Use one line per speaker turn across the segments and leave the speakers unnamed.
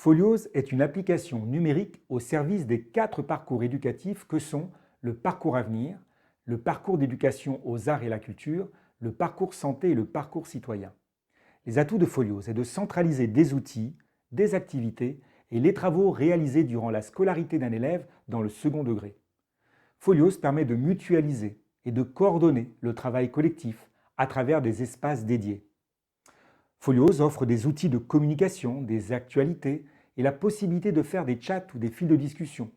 Folios est une application numérique au service des 4 parcours éducatifs que sont le parcours avenir, le parcours d'éducation aux arts et la culture, le parcours santé et le parcours citoyen. Les atouts de Folios est de centraliser des outils, des activités et les travaux réalisés durant la scolarité d'un élève dans le second degré. Folios permet de mutualiser et de coordonner le travail collectif à travers des espaces dédiés. Folios offre des outils de communication, des actualités et la possibilité de faire des chats ou des fils de discussion.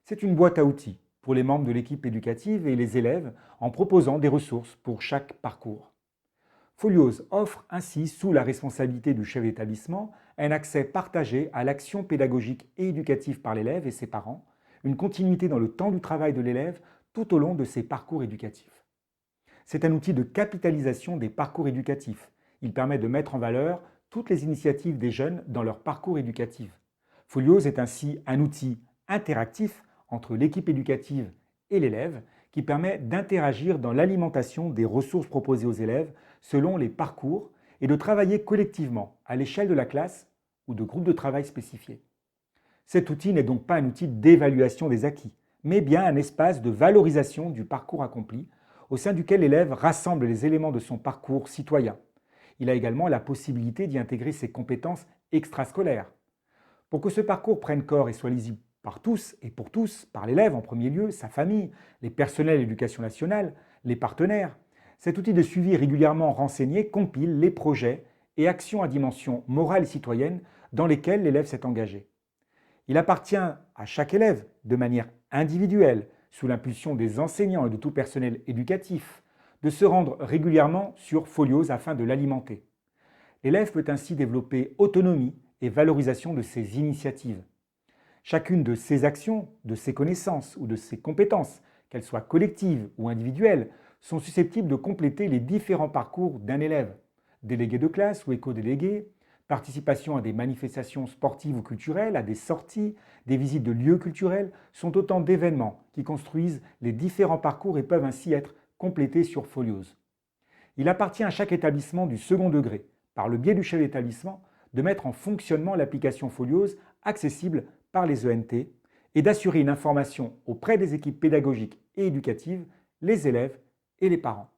C'est une boîte à outils pour les membres de l'équipe éducative et les élèves en proposant des ressources pour chaque parcours. Folios offre ainsi, sous la responsabilité du chef d'établissement, un accès partagé à l'action pédagogique et éducative par l'élève et ses parents, une continuité dans le temps du travail de l'élève tout au long de ses parcours éducatifs. C'est un outil de capitalisation des parcours éducatifs. Il permet de mettre en valeur toutes les initiatives des jeunes dans leur parcours éducatif. Folios est ainsi un outil interactif entre l'équipe éducative et l'élève qui permet d'interagir dans l'alimentation des ressources proposées aux élèves selon les parcours et de travailler collectivement à l'échelle de la classe ou de groupes de travail spécifiés. Cet outil n'est donc pas un outil d'évaluation des acquis, mais bien un espace de valorisation du parcours accompli au sein duquel l'élève rassemble les éléments de son parcours citoyen. Il a également la possibilité d'y intégrer ses compétences extrascolaires. Pour que ce parcours prenne corps et soit lisible par tous et pour tous, par l'élève en premier lieu, sa famille, les personnels de l'éducation nationale, les partenaires, cet outil de suivi régulièrement renseigné compile les projets et actions à dimension morale et citoyenne dans lesquels l'élève s'est engagé. Il appartient à chaque élève, de manière individuelle, sous l'impulsion des enseignants et de tout personnel éducatif, de se rendre régulièrement sur Folios afin de l'alimenter. L'élève peut ainsi développer autonomie et valorisation de ses initiatives. Chacune de ses actions, de ses connaissances ou de ses compétences, qu'elles soient collectives ou individuelles, sont susceptibles de compléter les différents parcours d'un élève. Délégué de classe ou éco-délégué, participation à des manifestations sportives ou culturelles, à des sorties, des visites de lieux culturels, sont autant d'événements qui construisent les différents parcours et peuvent ainsi être complétés sur Folios. Il appartient à chaque établissement du second degré, par le biais du chef d'établissement, de mettre en fonctionnement l'application Folios accessible par les ENT et d'assurer une information auprès des équipes pédagogiques et éducatives, les élèves et les parents.